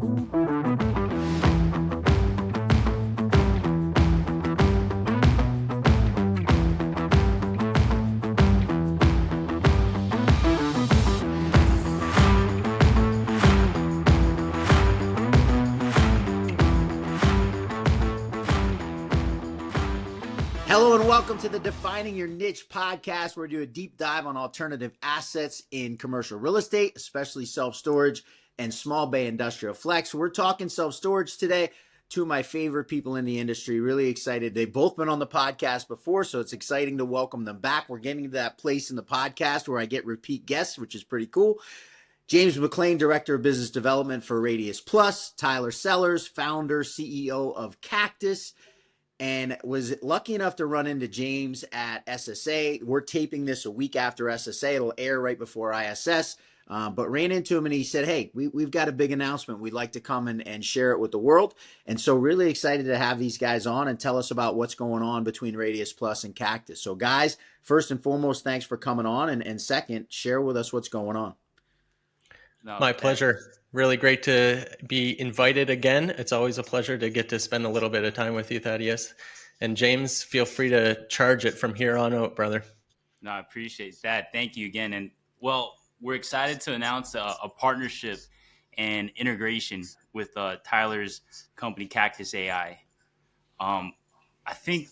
Hello and welcome to the Defining Your Niche podcast, where we do a deep dive on alternative assets in commercial real estate, especially self-storage and small bay industrial flex. We're talking self-storage today. Two of my favorite people in the industry. Really excited. They've both been on the podcast before, so it's exciting to welcome them back. We're getting to that place in the podcast where I get repeat guests, which is pretty cool. James McLean, Director of Business Development for Radius Plus. Tyler Sellars, Founder, CEO of Cactus. And was lucky enough to run into James at SSA. We're taping this a week after SSA. It'll air right before ISS. But ran into him and he said, hey, we've got a big announcement. We'd like to come and share it with the world. And so really excited to have these guys on and tell us about what's going on between Radius Plus and Cactus. So guys, first and foremost, thanks for coming on. And second, share with us what's going on. My pleasure. Really great to be invited again. It's always a pleasure to get to spend a little bit of time with you, Thaddeus. And James, feel free to charge it from here on out, brother. No, I appreciate that. Thank you again. And well, we're excited to announce a partnership and integration with Tyler's company, CactusAI. I think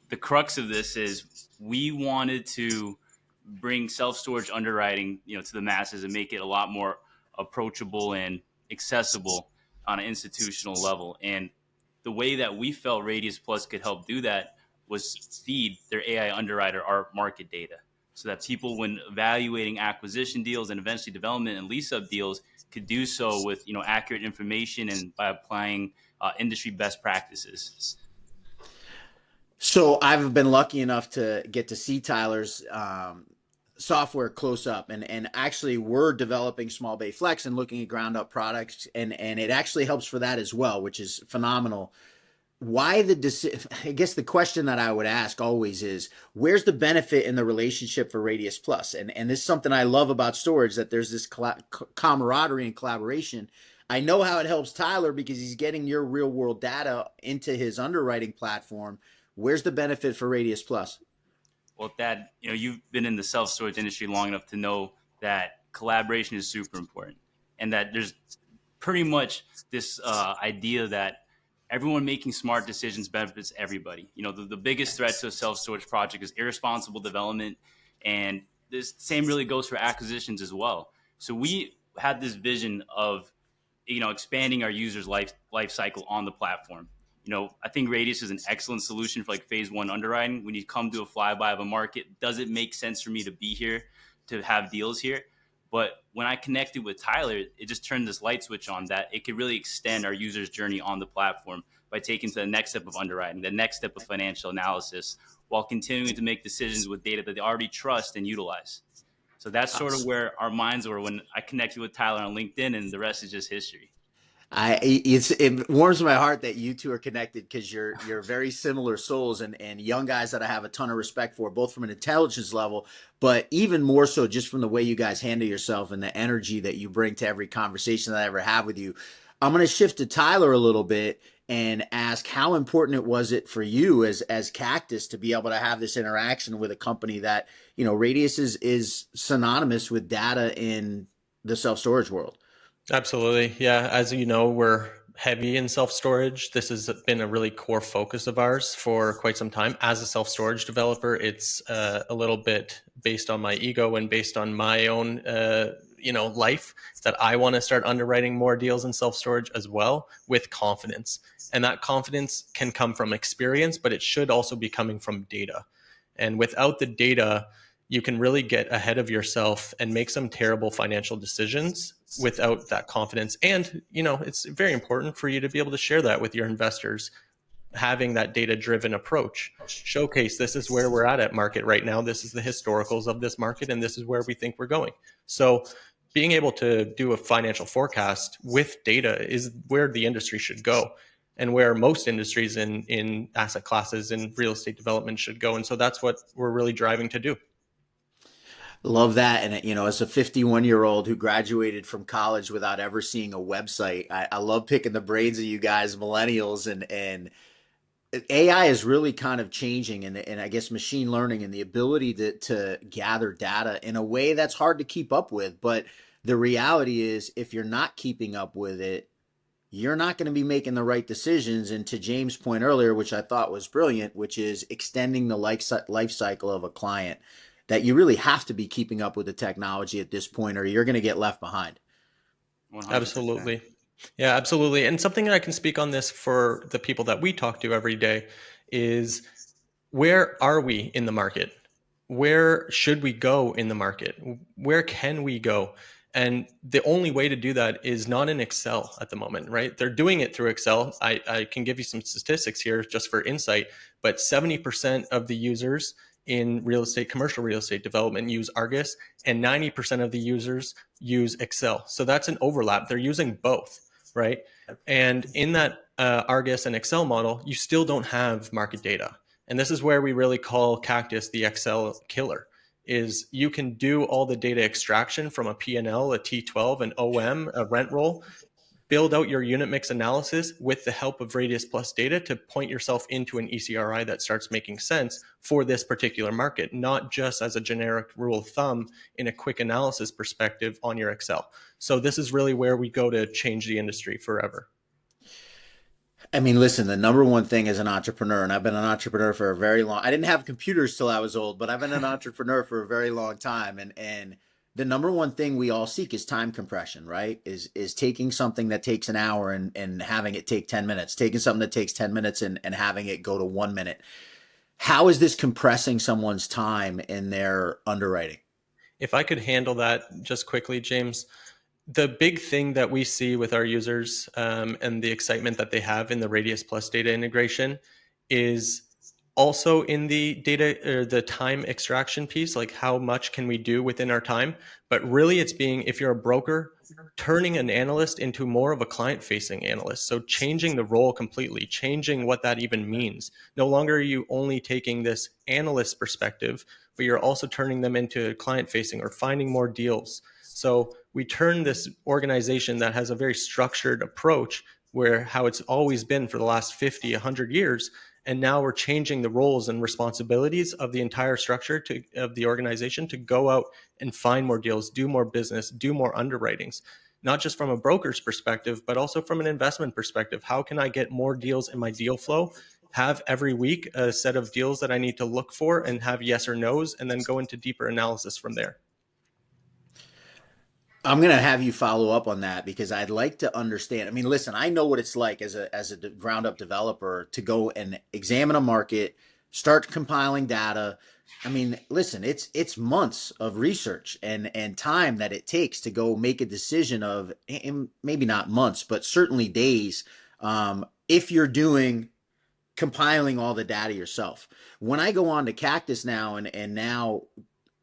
the crux of this is we wanted to bring self-storage underwriting, to the masses and make it a lot more approachable and accessible on an institutional level. And the way that we felt Radius Plus could help do that was feed their AI underwriter our market data, so that people, when evaluating acquisition deals and eventually development and lease-up deals, could do so with accurate information and by applying industry best practices. So I've been lucky enough to get to see Tyler's software close up, and actually we're developing small bay flex and looking at ground up products, and it actually helps for that as well, which is phenomenal. Why I guess the question that I would ask always is, where's the benefit in the relationship for Radius Plus? And this is something I love about storage, that there's this camaraderie and collaboration. I know how it helps Tyler because he's getting your real world data into his underwriting platform. Where's the benefit for Radius Plus? Well, Thad, you've been in the self-storage industry long enough to know that collaboration is super important, and that there's pretty much this idea that everyone making smart decisions benefits everybody. The biggest threat to a self-storage project is irresponsible development, and this same really goes for acquisitions as well. So we had this vision of, expanding our users' life cycle on the platform. I think Radius is an excellent solution for phase one underwriting. When you come to a flyby of a market, does it make sense for me to be here, to have deals here? But when I connected with Tyler, it just turned this light switch on that it could really extend our user's journey on the platform by taking to the next step of underwriting, the next step of financial analysis, while continuing to make decisions with data that they already trust and utilize. So that's sort of where our minds were when I connected with Tyler on LinkedIn, and the rest is just history. It warms my heart that you two are connected, because you're very similar souls and young guys that I have a ton of respect for, both from an intelligence level, but even more so just from the way you guys handle yourself and the energy that you bring to every conversation that I ever have with you. I'm going to shift to Tyler a little bit and ask, how important was it for you as Cactus to be able to have this interaction with a company that, Radius is synonymous with data in the self-storage world? Absolutely. Yeah. As you know, we're heavy in self-storage. This has been a really core focus of ours for quite some time. As a self-storage developer, it's a little bit based on my ego and based on my own, life, that I want to start underwriting more deals in self-storage as well, with confidence. And that confidence can come from experience, but it should also be coming from data. And without the data, you can really get ahead of yourself and make some terrible financial decisions without that confidence. And, it's very important for you to be able to share that with your investors, having that data-driven approach. Showcase, this is where we're at market right now. This is the historicals of this market, and this is where we think we're going. So being able to do a financial forecast with data is where the industry should go, and where most industries in asset classes and real estate development should go. And so that's what we're really driving to do. Love that. And, as a 51-year-old who graduated from college without ever seeing a website, I love picking the brains of you guys, millennials, and AI is really kind of changing, and I guess machine learning and the ability to gather data in a way that's hard to keep up with. But the reality is, if you're not keeping up with it, you're not going to be making the right decisions. And to James' point earlier, which I thought was brilliant, which is extending the life cycle of a client, that you really have to be keeping up with the technology at this point, or you're going to get left behind. 100%. Absolutely. Yeah, absolutely. And something that I can speak on this for the people that we talk to every day is, where are we in the market? Where should we go in the market? Where can we go? And the only way to do that is not in Excel at the moment, right? They're doing it through Excel. I can give you some statistics here just for insight, but 70% of the users in real estate, commercial real estate development, use Argus, and 90% of the users use Excel. So that's an overlap. They're using both, right? And in that Argus and Excel model, you still don't have market data. And this is where we really call Cactus the Excel killer. Is you can do all the data extraction from a P&L, a T12, an OM, a rent roll, build out your unit mix analysis with the help of Radius Plus data to point yourself into an ECRI that starts making sense for this particular market, not just as a generic rule of thumb in a quick analysis perspective on your Excel. So this is really where we go to change the industry forever. I mean, listen, the number one thing as an entrepreneur, and I've been an entrepreneur for a very long, I didn't have computers till I was old, but I've been an entrepreneur for a very long time. And the number one thing we all seek is time compression, right? Is taking something that takes an hour and having it take 10 minutes, taking something that takes 10 minutes and having it go to 1 minute. How is this compressing someone's time in their underwriting? If I could handle that just quickly, James, the big thing that we see with our users, and the excitement that they have in the Radius Plus data integration, is also in the data or the time extraction piece, like how much can we do within our time. But really it's being, if you're a broker, turning an analyst into more of a client facing analyst. So changing the role completely, changing what that even means. No longer are you only taking this analyst perspective, but you're also turning them into client facing or finding more deals. So we turn this organization that has a very structured approach, where how it's always been for the last 50, 100 years, and now we're changing the roles and responsibilities of the entire structure of the organization to go out and find more deals, do more business, do more underwritings, not just from a broker's perspective, but also from an investment perspective. How can I get more deals in my deal flow? Have every week a set of deals that I need to look for and have yes or no's, and then go into deeper analysis from there. I'm gonna have you follow up on that because I'd like to understand. I mean, listen, I know what it's like as a ground up developer to go and examine a market, start compiling data. I mean, listen, it's months of research and time that it takes to go make a decision of, and maybe not months, but certainly days. If you're doing compiling all the data yourself. When I go on to Cactus now and now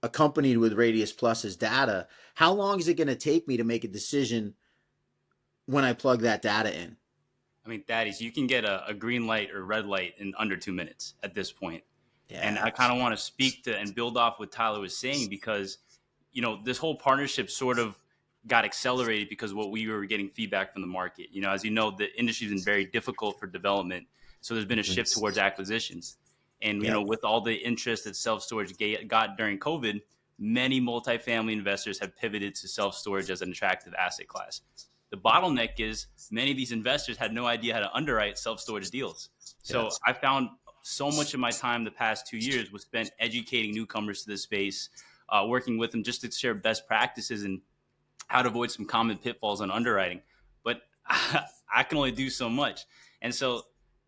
accompanied with Radius Plus's data, how long is it going to take me to make a decision when I plug that data in? I mean, Thaddeus, you can get a green light or red light in under 2 minutes at this point. And I kind Yes. of want to speak to and build off what Tyler was saying, because, this whole partnership sort of got accelerated because what we were getting feedback from the market. As you know, the industry's been very difficult for development. So there's been a shift towards acquisitions. And, Yep. with all the interest that self-storage got during COVID, many multifamily investors have pivoted to self-storage as an attractive asset class. The bottleneck is many of these investors had no idea how to underwrite self-storage deals. So Yes. I found so much of my time the past 2 years was spent educating newcomers to this space, working with them just to share best practices and how to avoid some common pitfalls on underwriting. But I can only do so much. And so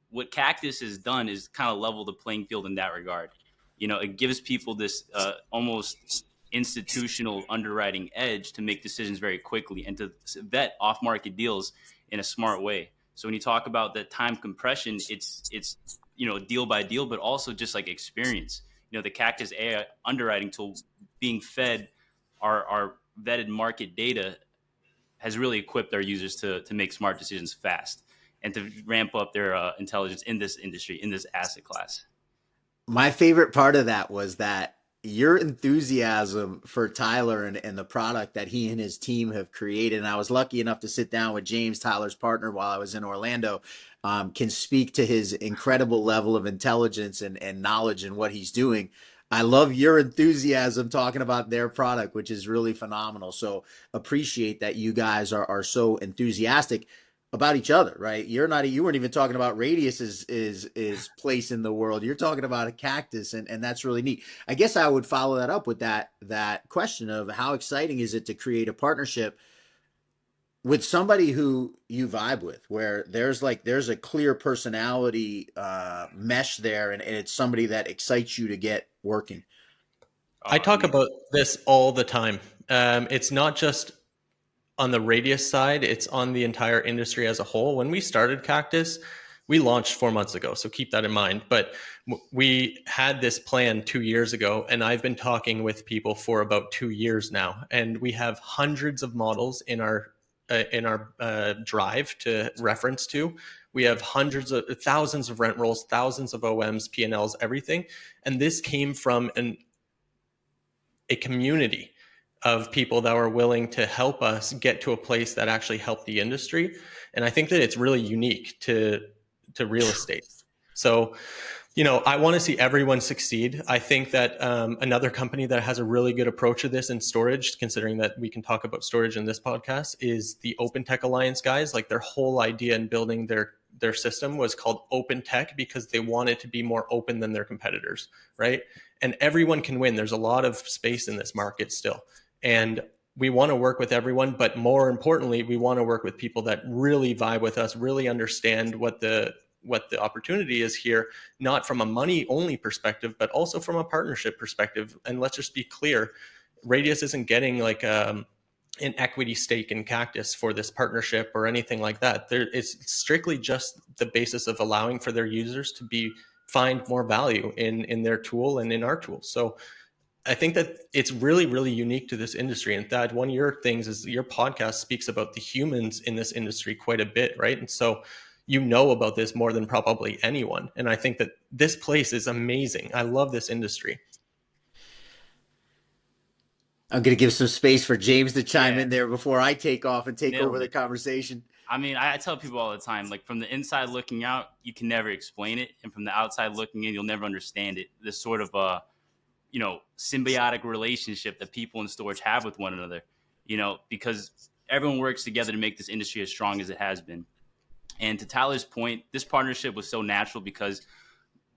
what Cactus has done is kind of level the playing field in that regard. It gives people this almost institutional underwriting edge to make decisions very quickly and to vet off-market deals in a smart way. So when you talk about that time compression, it's deal by deal, but also just like experience. The Cactus AI underwriting tool being fed our vetted market data has really equipped our users to make smart decisions fast and to ramp up their intelligence in this industry, in this asset class. My favorite part of that was that your enthusiasm for Tyler and the product that he and his team have created. And I was lucky enough to sit down with James, Tyler's partner, while I was in Orlando, can speak to his incredible level of intelligence and knowledge in what he's doing. I love your enthusiasm talking about their product, which is really phenomenal. So appreciate that you guys are so enthusiastic about each other, right? You weren't even talking about Radius's is place in the world. You're talking about a Cactus, and that's really neat. I guess I would follow that up with that question of how exciting is it to create a partnership with somebody who you vibe with, where there's a clear personality mesh there, and it's somebody that excites you to get working. I talk about this all the time. It's not just on the Radius side, it's on the entire industry as a whole. When we started Cactus, we launched 4 months ago, so keep that in mind. But we had this plan 2 years ago, and I've been talking with people for about 2 years now, and we have hundreds of models in our drive to reference to. We have hundreds of thousands of rent rolls, thousands of OMs, P&Ls, everything, and this came from a community of people that were willing to help us get to a place that actually helped the industry. And I think that it's really unique to real estate. So, I want to see everyone succeed. I think that another company that has a really good approach to this in storage, considering that we can talk about storage in this podcast, is the Open Tech Alliance guys. Like, their whole idea in building their system was called Open Tech because they wanted to be more open than their competitors, right? And everyone can win. There's a lot of space in this market still. And we want to work with everyone, but more importantly, we want to work with people that really vibe with us, really understand what the opportunity is here, not from a money only perspective, but also from a partnership perspective. And let's just be clear, Radius isn't getting like an equity stake in Cactus for this partnership or anything like that. It's strictly just the basis of allowing for their users to find more value in their tool and in our tool. So I think that it's really, really unique to this industry. And Thad, one of your things is your podcast speaks about the humans in this industry quite a bit, right? And so about this more than probably anyone. And I think that this place is amazing. I love this industry. I'm going to give some space for James to chime Yeah, in there before I take off and take over nailed the it. conversation. I mean, I tell people all the time, like, from the inside looking out, you can never explain it, and from the outside looking in, you'll never understand it. This sort of symbiotic relationship that people in storage have with one another. Because everyone works together to make this industry as strong as it has been. And to Tyler's point, this partnership was so natural because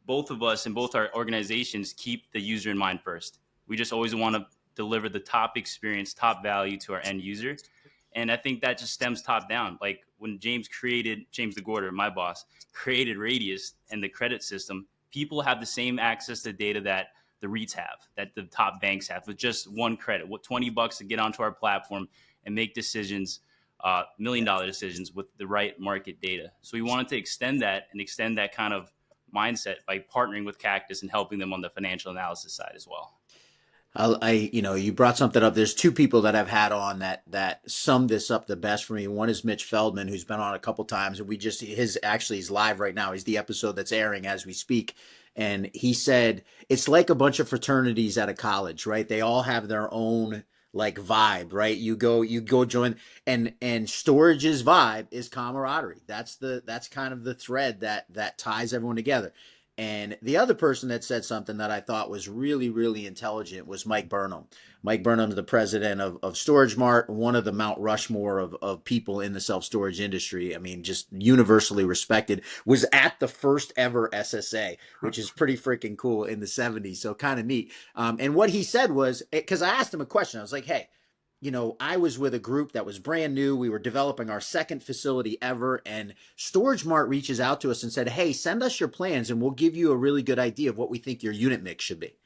both of us and both our organizations keep the user in mind first. We just always want to deliver the top experience, top value to our end user. And I think that just stems top down. Like, when James DeGorder, my boss, created Radius and the credit system, people have the same access to data that the REITs have, that the top banks have, with just one credit. What, $20 to get onto our platform and make decisions, $1 million decisions with the right market data. So we wanted to extend that kind of mindset by partnering with Cactus and helping them on the financial analysis side as well. You brought something up. There's two people that I've had on that sum this up the best for me. One is Mitch Feldman, who's been on a couple times, and he's live right now. He's the episode that's airing as we speak. And he said, it's like a bunch of fraternities at a college, right? They all have their own like vibe, right? You go join, and Storage's vibe is camaraderie. That's kind of the thread that ties everyone together. And the other person that said something that I thought was really, really intelligent was Mike Burnham. Mike Burnham's the president of Storage Mart, one of the Mount Rushmore of people in the self-storage industry. I mean, just universally respected, was at the first ever SSA, which is pretty freaking cool, in the 70s. So kind of neat. And what he said was, because I asked him a question, I was like, hey, I was with a group that was brand new. We were developing our second facility ever, and Storage Mart reaches out to us and said, hey, send us your plans and we'll give you a really good idea of what we think your unit mix should be.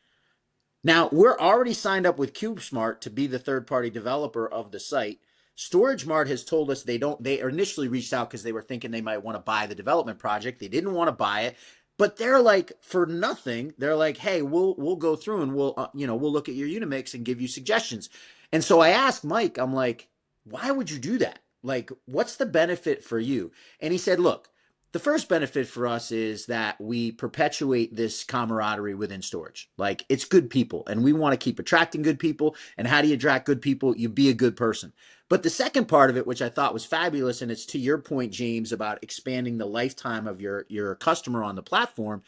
Now, we're already signed up with CubeSmart to be the third-party developer of the site. Storage Mart has told us they initially reached out because they were thinking they might want to buy the development project. They didn't want to buy it, but they're like, for nothing, they're like, hey, we'll go through and we'll look at your unit mix and give you suggestions. And so I asked Mike, I'm like, why would you do that? Like, what's the benefit for you? And he said, look, The first benefit for us is that we perpetuate this camaraderie within storage. Like, it's good people, and we want to keep attracting good people. And how do you attract good people? You be a good person. But the second part of it, which I thought was fabulous, and it's to your point, James, about expanding the lifetime of your customer on the platform,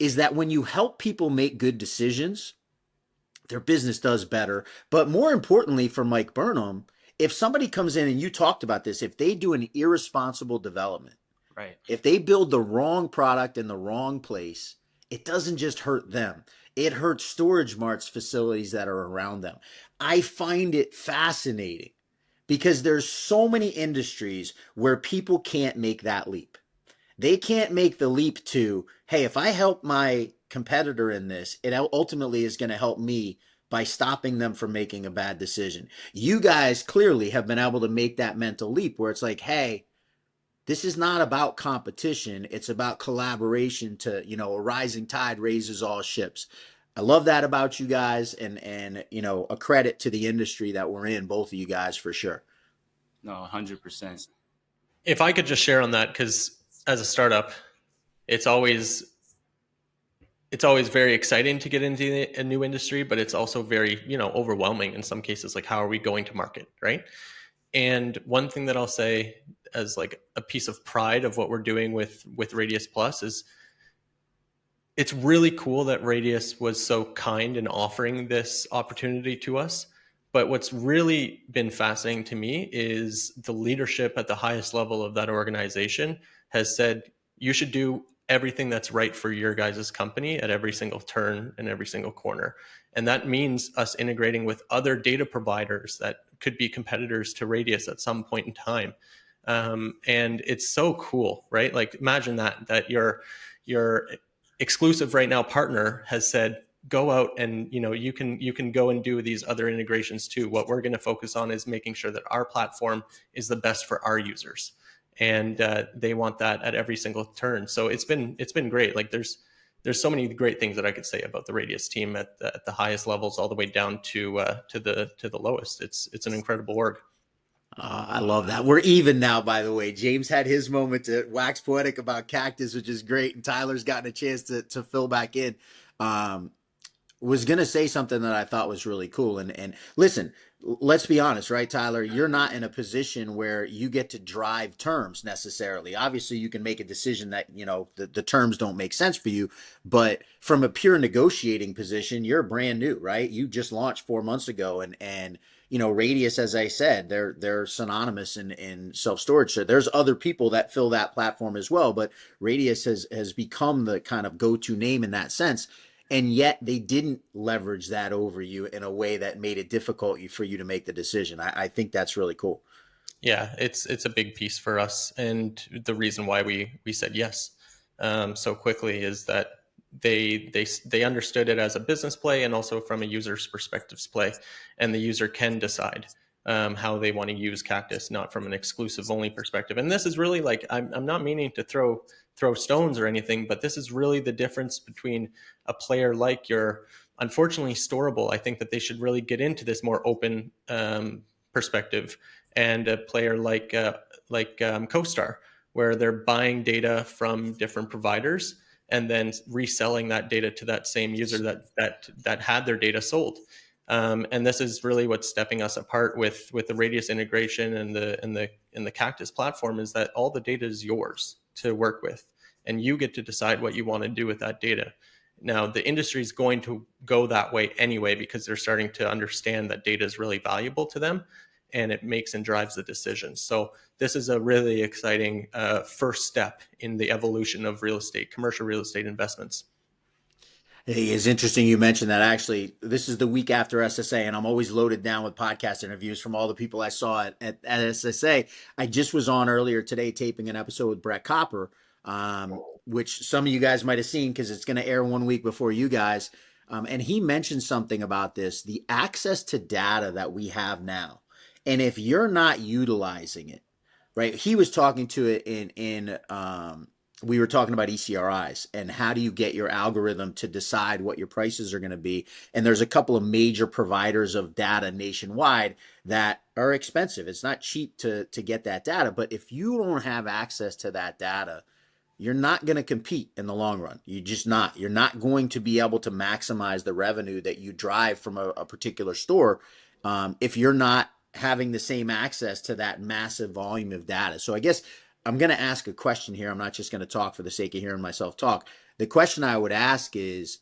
is that when you help people make good decisions, their business does better. But more importantly, for Mike Burnham, if somebody comes in, and you talked about this, if they do an irresponsible development, Right. if they build the wrong product in the wrong place, it doesn't just hurt them. It hurts storage marts facilities that are around them. I find it fascinating because there's so many industries where people can't make that leap. They can't make the leap to, hey, if I help my competitor in this, it ultimately is going to help me by stopping them from making a bad decision. You guys clearly have been able to make that mental leap where it's like, hey, this is not about competition. It's about collaboration to, a rising tide raises all ships. I love that about you guys, and a credit to the industry that we're in, both of you guys, for sure. No, 100%. If I could just share on that, because as a startup, it's always very exciting to get into a new industry, but it's also very, overwhelming in some cases. Like, how are we going to market, right? And one thing that I'll say as like a piece of pride of what we're doing with Radius Plus is it's really cool that Radius was so kind in offering this opportunity to us. But what's really been fascinating to me is the leadership at the highest level of that organization has said, you should do everything that's right for your guys' company at every single turn and every single corner. And that means us integrating with other data providers that could be competitors to Radius at some point in time. And it's so cool, right? Like, imagine that your exclusive right now partner has said, go out and you can go and do these other integrations too. What we're going to focus on is making sure that our platform is the best for our users, and they want that at every single turn. So it's been great. Like, there's so many great things that I could say about the Radius team at the highest levels, all the way down to the lowest. It's an incredible org. I love that. We're even now, by the way. James had his moment to wax poetic about Cactus, which is great, and Tyler's gotten a chance to fill back in. Was going to say something that I thought was really cool. And listen, let's be honest, right, Tyler? You're not in a position where you get to drive terms necessarily. Obviously, you can make a decision that, the terms don't make sense for you. But from a pure negotiating position, you're brand new, right? You just launched 4 months ago. And Radius, as I said, they're synonymous in self-storage. So there's other people that fill that platform as well. But Radius has become the kind of go-to name in that sense. And yet they didn't leverage that over you in a way that made it difficult for you to make the decision. I think that's really cool. Yeah, it's a big piece for us, and the reason why we said yes so quickly is that they understood it as a business play and also from a user's perspectives play, and the user can decide how they want to use Cactus, not from an exclusive only perspective. And this is really like, I'm not meaning to throw stones or anything, but this is really the difference between a player like your, unfortunately, Storable. I think that they should really get into this more open perspective, and a player like CoStar, where they're buying data from different providers and then reselling that data to that same user that had their data sold. And this is really what's stepping us apart with the Radius integration and the Cactus platform, is that all the data is yours to work with, and you get to decide what you want to do with that data. Now, the industry is going to go that way anyway, because they're starting to understand that data is really valuable to them, and it makes and drives the decisions. So this is a really exciting first step in the evolution of commercial real estate investments. Hey, it's interesting you mentioned that. Actually, this is the week after SSA, and I'm always loaded down with podcast interviews from all the people I saw at SSA. I just was on earlier today taping an episode with Brett Copper, which some of you guys might have seen because it's going to air 1 week before you guys. And he mentioned something about this, the access to data that we have now. And if you're not utilizing it, right? He was talking to it in we were talking about ECRIs and how do you get your algorithm to decide what your prices are going to be. And there's a couple of major providers of data nationwide that are expensive. It's not cheap to get that data, but if you don't have access to that data, you're not going to compete in the long run. You just not. You're not going to be able to maximize the revenue that you drive from a particular store if you're not having the same access to that massive volume of data. So I guess I'm going to ask a question here. I'm not just going to talk for the sake of hearing myself talk. The question I would ask is,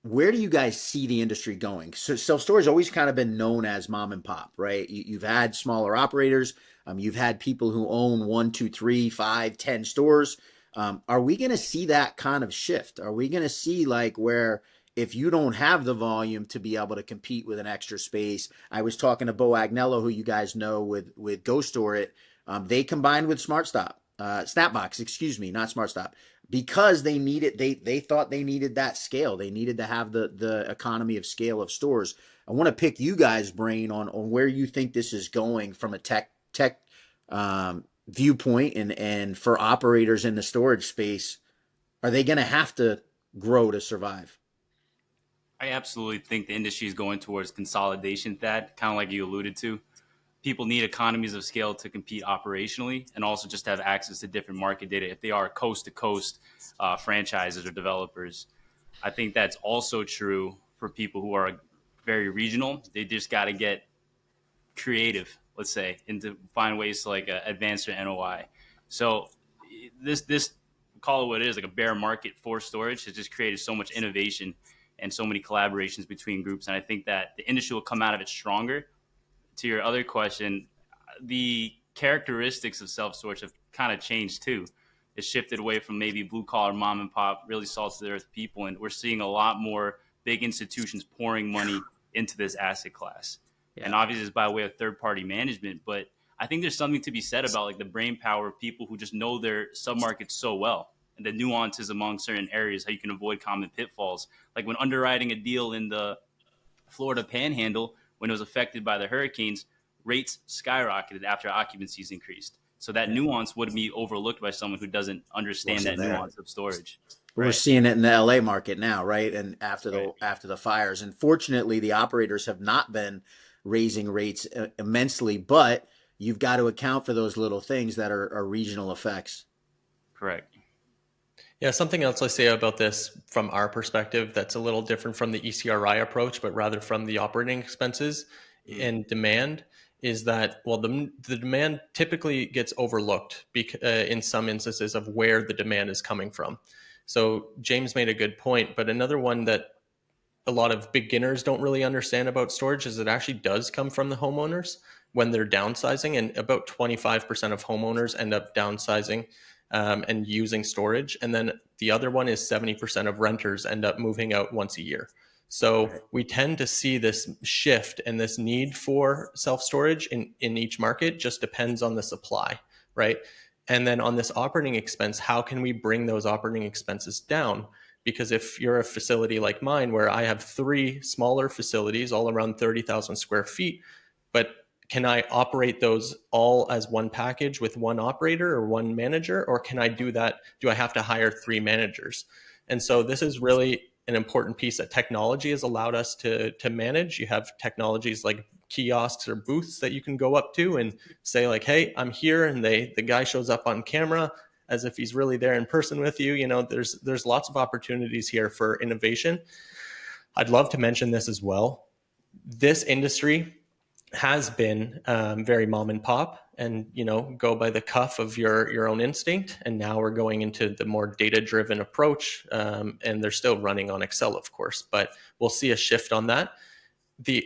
where do you guys see the industry going? So self-storage has always kind of been known as mom and pop, right? You've had smaller operators. You've had people who own 1, 2, 3, 5, 10 stores. Are we going to see that kind of shift? Are we going to see like where if you don't have the volume to be able to compete with an extra space? I was talking to Bo Agnello, who you guys know with Go Store It. They combined with Snapbox, excuse me, not SmartStop, because they needed, they thought they needed that scale. They needed to have the economy of scale of stores. I want to pick you guys' brain on where you think this is going from a tech viewpoint, and for operators in the storage space, are they going to have to grow to survive? I absolutely think the industry is going towards consolidation, that kind of like you alluded to. People need economies of scale to compete operationally and also just have access to different market data if they are coast to coast franchises or developers. I think that's also true for people who are very regional. They just got to get creative, let's say, and to find ways to like advance their NOI. So this call it what it is, like a bear market for storage has just created so much innovation and so many collaborations between groups. And I think that the industry will come out of it stronger. To your other question, the characteristics of self-storage have kind of changed too. It's shifted away from maybe blue collar mom and pop, really salt of the earth people. And we're seeing a lot more big institutions pouring money into this asset class. Yeah. And obviously it's by way of third party management, but I think there's something to be said about like the brain power of people who just know their submarkets so well and the nuances among certain areas, how you can avoid common pitfalls. Like when underwriting a deal in the Florida Panhandle, when it was affected by the hurricanes, rates skyrocketed after occupancies increased. So that nuance would be overlooked by someone who doesn't understand that nuance of storage. We're seeing it in the LA market now, right? And after the fires, and fortunately, the operators have not been raising rates immensely, but you've got to account for those little things that are regional effects. Correct. Yeah, something else I say about this from our perspective that's a little different from the ECRI approach, but rather from the operating expenses and demand is that, well, the demand typically gets overlooked in some instances of where the demand is coming from. So James made a good point, but another one that a lot of beginners don't really understand about storage is it actually does come from the homeowners when they're downsizing, and about 25% of homeowners end up downsizing and using storage. And then the other one is 70% of renters end up moving out once a year. So we tend to see this shift and this need for self-storage in each market just depends on the supply, right? And then on this operating expense, how can we bring those operating expenses down? Because if you're a facility like mine, where I have 3 smaller facilities all around 30,000 square feet, but can I operate those all as one package with one operator or one manager? Or can I do that? Do I have to hire 3 managers? And so this is really an important piece that technology has allowed us to manage. You have technologies like kiosks or booths that you can go up to and say like, hey, I'm here. And the guy shows up on camera as if he's really there in person with you. You know, there's lots of opportunities here for innovation. I'd love to mention this as well. This industry has been very mom and pop and, you know, go by the cuff of your own instinct. And now we're going into the more data-driven approach. And they're still running on Excel, of course, but we'll see a shift on that. The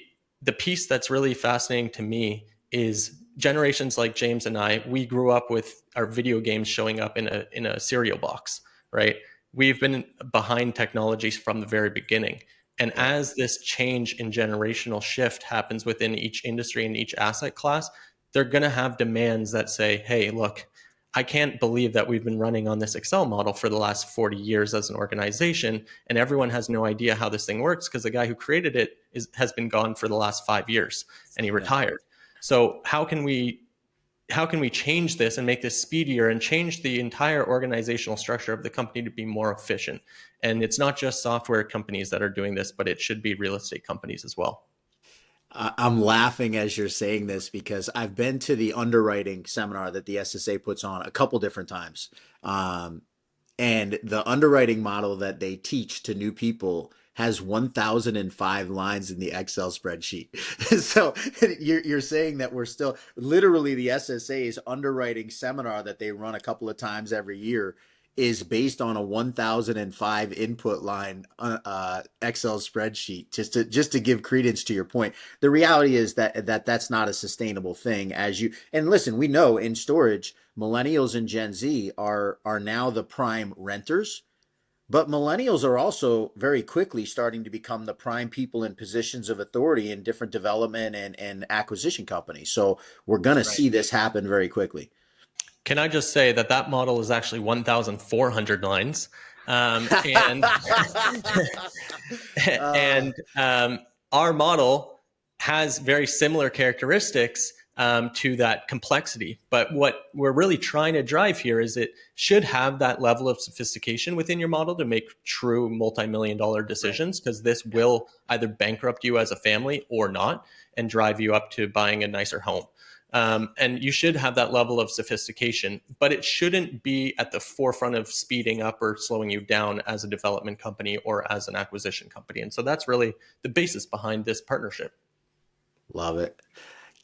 piece that's really fascinating to me is generations like James and I, we grew up with our video games showing up in a cereal box, right? We've been behind technologies from the very beginning. And as this change in generational shift happens within each industry and each asset class, they're going to have demands that say, hey, look, I can't believe that we've been running on this Excel model for the last 40 years as an organization, and everyone has no idea how this thing works because the guy who created it has been gone for the last 5 years and he retired. So how can we how can we change this and make this speedier and change the entire organizational structure of the company to be more efficient? And it's not just software companies that are doing this, but it should be real estate companies as well. I'm laughing as you're saying this because I've been to the underwriting seminar that the SSA puts on a couple different times. And the underwriting model that they teach to new people has 1,005 lines in the Excel spreadsheet. So you're saying that we're still literally the SSA's underwriting seminar that they run a couple of times every year is based on a 1,005 input line Excel spreadsheet. Just to give credence to your point, the reality is that's not a sustainable thing. And listen, we know in storage, millennials and Gen Z are now the prime renters, but millennials are also very quickly starting to become the prime people in positions of authority in different development and acquisition companies. So we're going to see this happen very quickly. Can I just say that model is actually 1,400 lines, and our model has very similar characteristics to that complexity. But what we're really trying to drive here is it should have that level of sophistication within your model to make true multi-million-dollar decisions, because this will either bankrupt you as a family or not, and drive you up to buying a nicer home. And you should have that level of sophistication, but it shouldn't be at the forefront of speeding up or slowing you down as a development company or as an acquisition company. And so that's really the basis behind this partnership. Love it.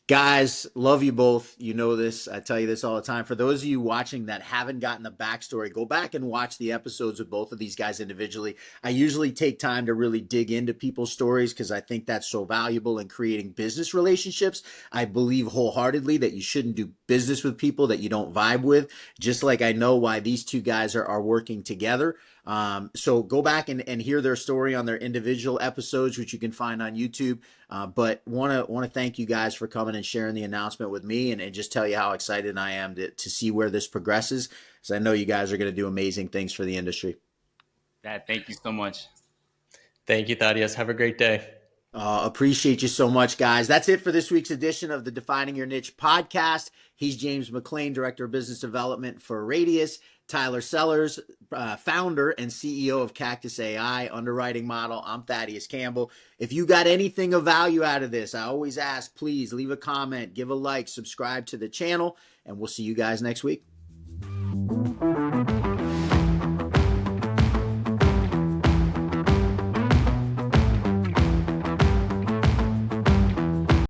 Guys, love you both. You know this. I tell you this all the time. For those of you watching that haven't gotten the backstory, go back and watch the episodes with both of these guys individually. I usually take time to really dig into people's stories because I think that's so valuable in creating business relationships. I believe wholeheartedly that you shouldn't do business with people that you don't vibe with, just like I know why these two guys are working together. So go back and hear their story on their individual episodes, which you can find on YouTube. But want to thank you guys for coming and sharing the announcement with me, and just tell you how excited I am to see where this progresses, because I know you guys are going to do amazing things for the industry. Thank you so much. Thank you, Thaddeus. Have a great day. Appreciate you so much, guys. That's it for this week's edition of the Defining Your Niche podcast. He's James McLean, Director of Business Development for Radius. Tyler Sellars, founder and CEO of CactusAI underwriting model. I'm Thaddeus Campbell. If you got anything of value out of this, I always ask, please leave a comment, give a like, subscribe to the channel, and we'll see you guys next week.